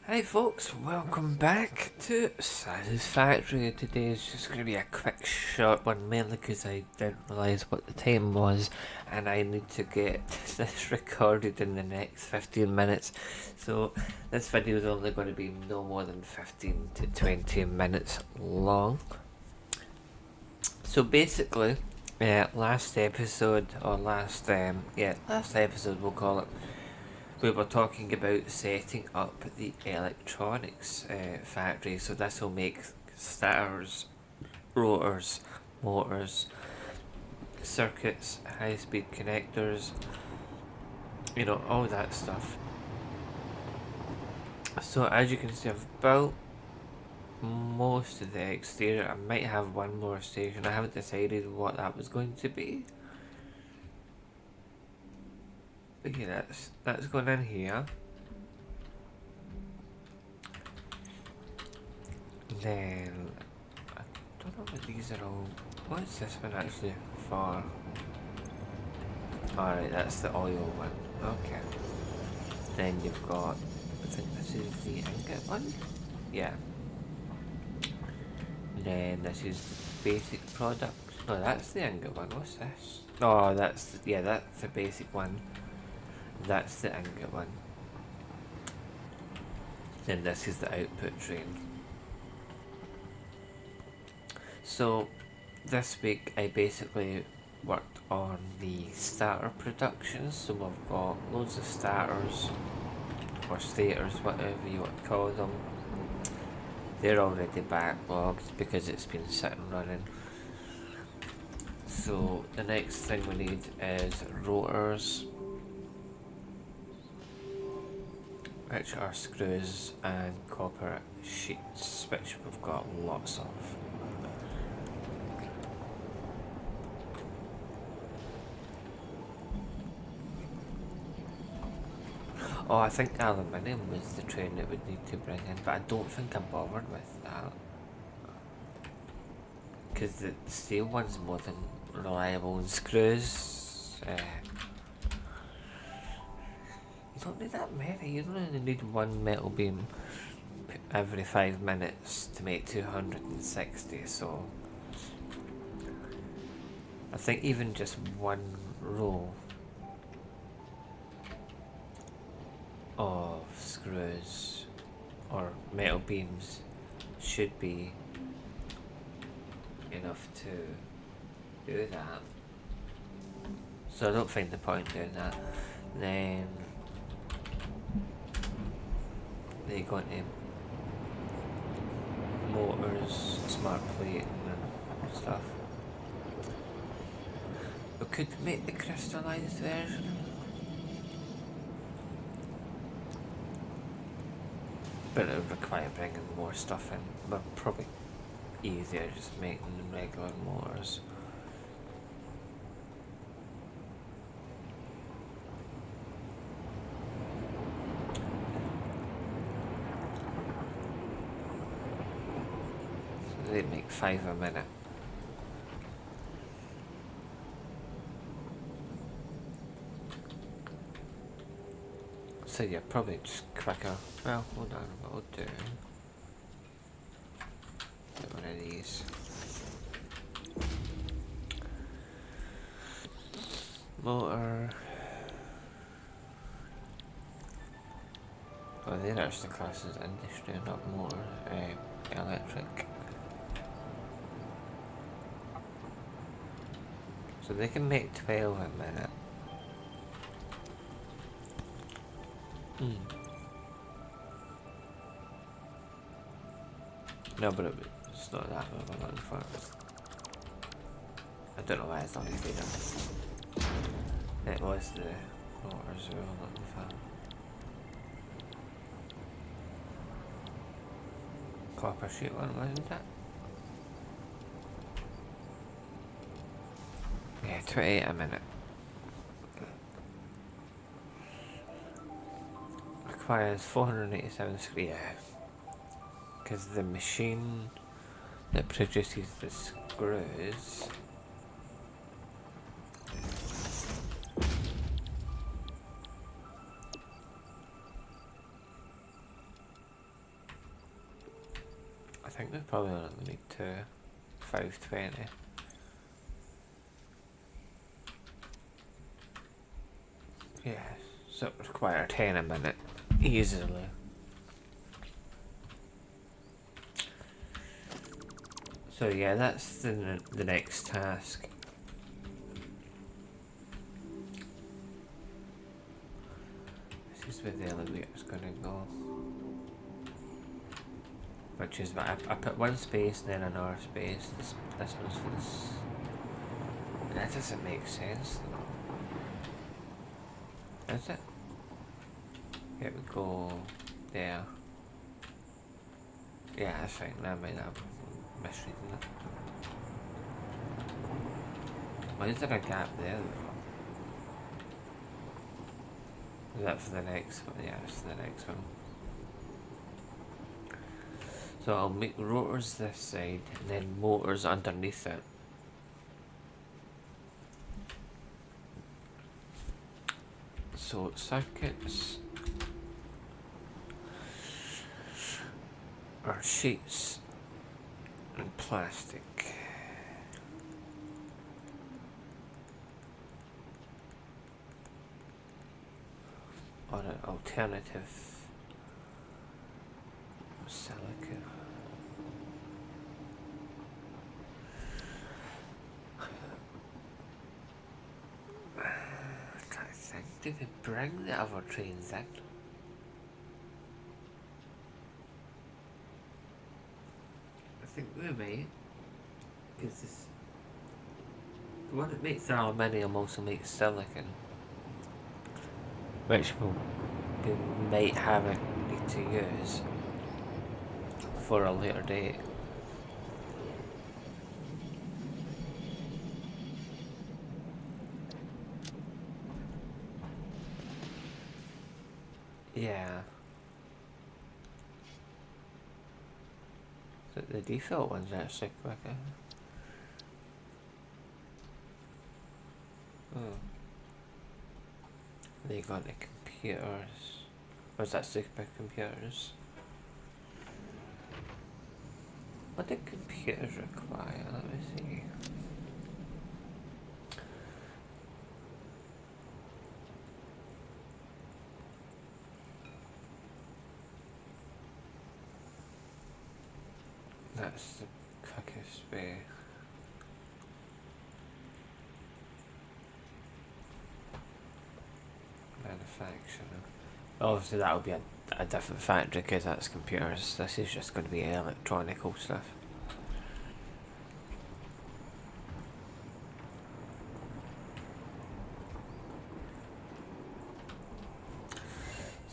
Hi folks, welcome back to Satisfactory. Today is just going to be a quick short one, mainly because I didn't realise what the time was and I need to get this recorded in the next 15 minutes. So this video is only going to be no more than 15 to 20 minutes long. So basically, last episode we'll call it, we were talking about setting up the electronics factory. So this will make starters, rotors, motors, circuits, high-speed connectors, all that stuff. So as you can see, I've built most of the exterior. I might have one more station. I haven't decided what that was going to be. Okay, that's going in here. Then I don't know what these are all. What's this one actually for? Alright, that's the oil one. Okay. Then you've got, I think this is the ingot one? Yeah. Then this is basic product. No, that's the ingot one. What's this? Oh, that's the basic one. That's the ingot one. Then this is the output drain. So this week I basically worked on the starter productions. So we've got loads of starters or stators, whatever you want to call them. They're already backlogged because it's been sitting running. So the next thing we need is rotors, which are screws and copper sheets, which we've got lots of. Oh, I think aluminium was the train that we'd need to bring in, but I don't think I'm bothered with that. Because the steel one's more than reliable, and screws, you don't need that many. You only need one metal beam every 5 minutes to make 260, so I think even just one row of screws or metal beams should be enough to do that. So I don't find the point doing that. Then they go into motors, smart plate and stuff. We could make the crystallized version, but it would require bringing more stuff in. But probably easier just making regular motors. So they make 5 a minute. So yeah, probably just quicker. Well, hold on, what I'll do. Get one of these. Motor. Oh, they're actually classed as industry, not motor. Electric. So they can make 12 a minute. No, but it's not that what I'm looking for. I don't know why it's only 3 them. It was the motors we were looking for. Copper sheet one, wasn't it? Yeah, 28 a minute. Requires 487 screws. Because the machine that produces the screws think we probably only need 520. Yeah, so it require 10 a minute, easily. So yeah, that's the next task. This is where the elevator's gonna go. Which is, I put one space and then another space. This one's for this. That doesn't make sense though. Is it? Here we go. There. Yeah, that's fine. Never mind, I'm misreading it. Why is there a gap there though? Is that for the next one? Yeah, it's for the next one. So I'll make rotors this side and then motors underneath it. So circuits are sheets and plastic. On an alternative silicon. I'm trying to think, do they bring the other trains in? I think we may, because this the one that makes aluminium also makes silicon, which we might have a need to use for a later date. Yeah. So the default one's actually quicker. Oh. They got the computers. Was that supercomputers? What do computers require? Let me see. That's the quickest way. Manufacturing. Obviously that'll be a different factory because that's computers. This is just going to be electronical stuff.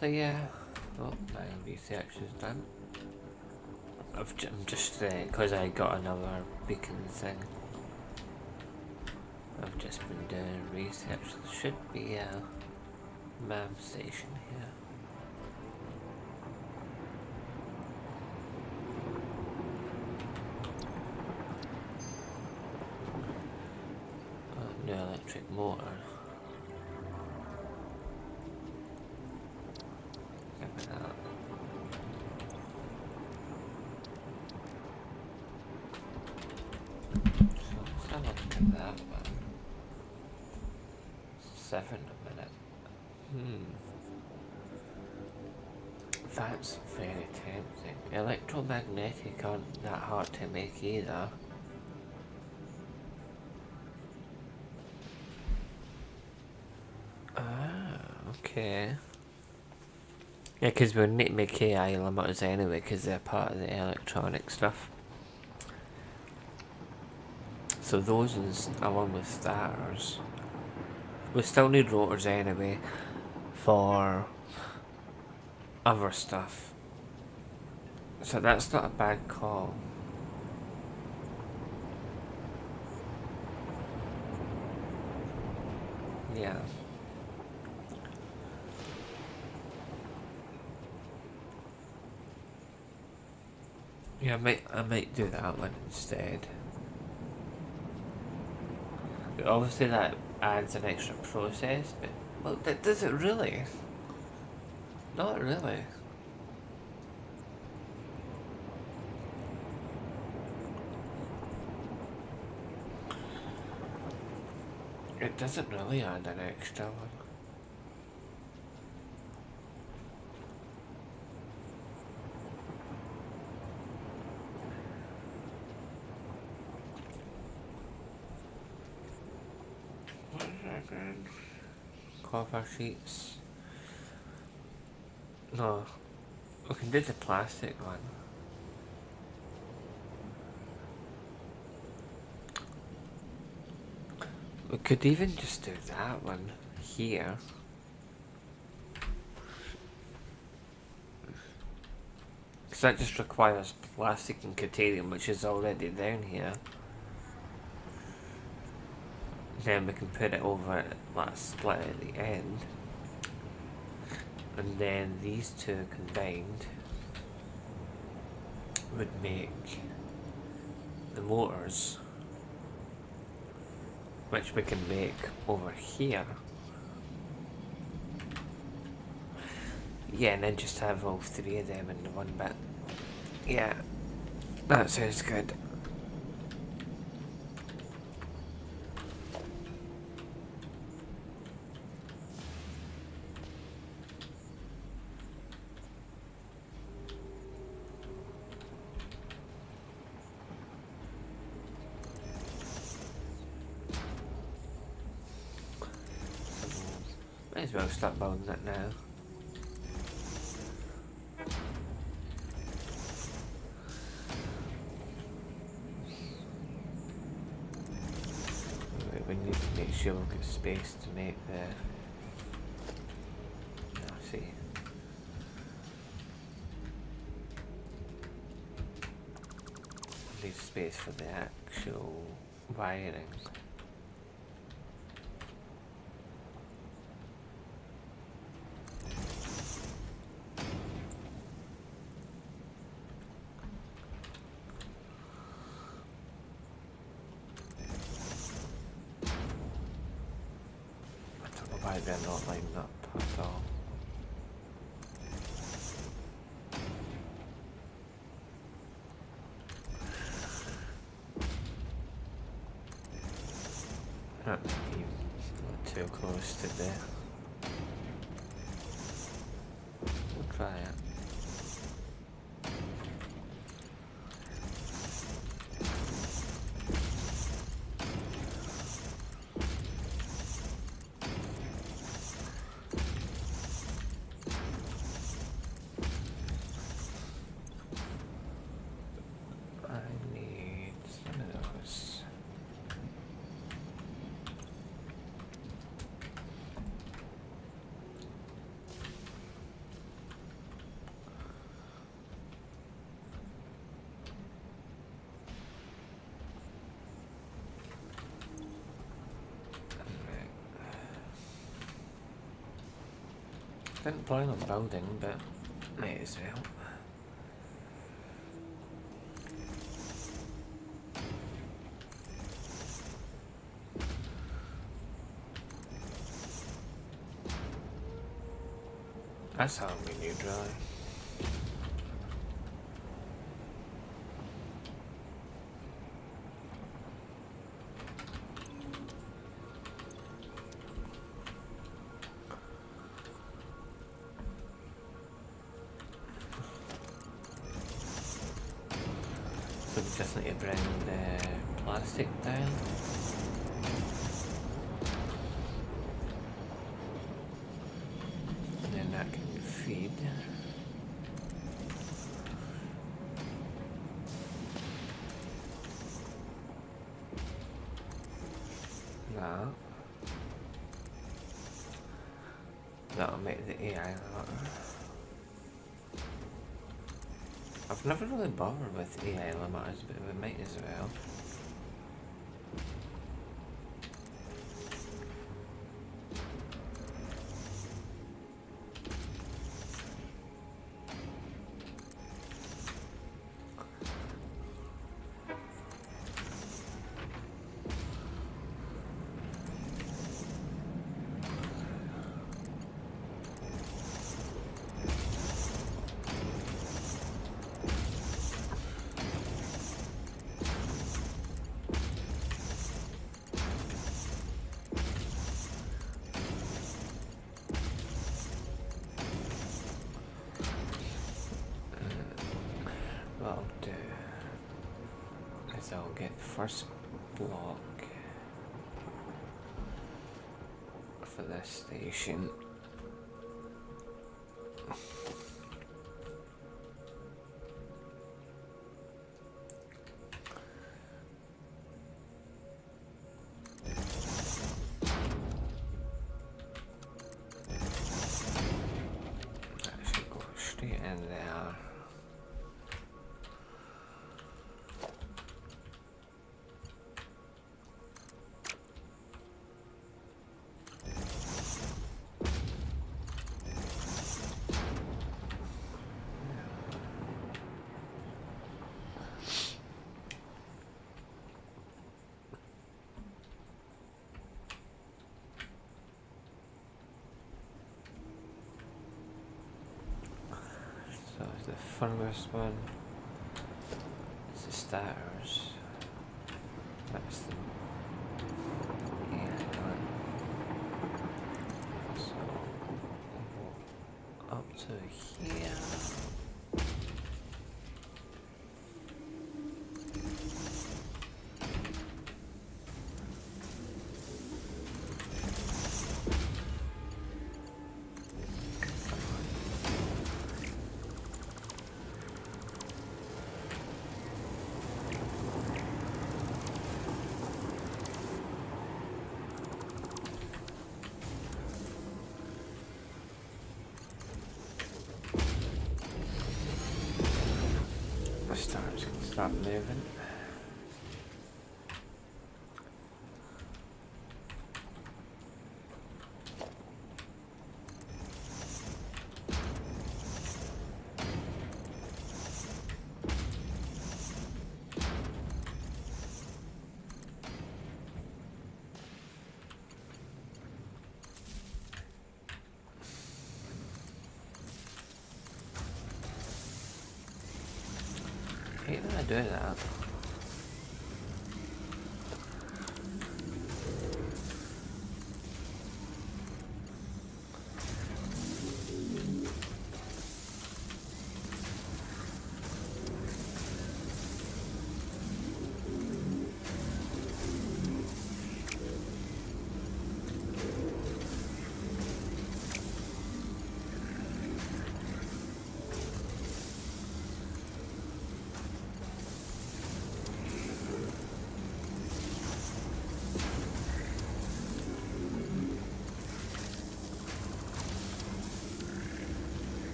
So yeah, well, my research is done. I'm just, because I got another beacon thing, I've just been doing research. There should be a MAM station here. New electric motor. Give me that. So let's have a look at that one. 7 a minute. That's very tempting. Electromagnetic aren't that hard to make either. Ah, okay. Yeah, because we need to make AI limiters anyway, because they're part of the electronic stuff. So those ones, along with starters. We still need rotors anyway for other stuff. So that's not a bad call. Yeah. Yeah, I might do that one instead. But obviously that adds an extra process, but well, does it really? Not really. it doesn't really add an extra one. What is that again? Cover sheets. No, we can do the plastic one. We could even just do that one here. Because that just requires plastic and titanium, which is already down here. Then we can put it over that split at the end. And then these two combined would make the motors, which we can make over here. Yeah, and then just have all three of them in the one bit. Yeah, that sounds good. Might as well start building it now. We need to make sure we've got space to make the... I see. Need space for the actual wiring. Why they're not lined up at all. That might be too close to the... We'll try it. Didn't plan on building, but may as well. That's how we need dry. So we just need to bring the plastic down. And then that can feed. That. That'll make the AI lot. I've never really bothered with AI limiters, but we might as well. So I'll get the first block for this station. That should go straight in there. So the furthest one is the starters. That's the main one. So we'll go up to here. Start moving. I hate that I do that.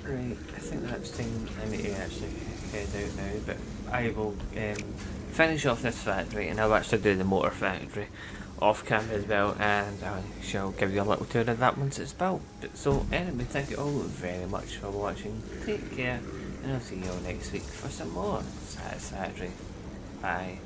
Right, I think that's time I need to actually head out now, but I will finish off this factory and I'll actually do the motor factory off camera as well, and I shall give you a little tour of that once it's built. So anyway, thank you all very much for watching, take care, and I'll see you all next week for some more Satisfactory. Bye.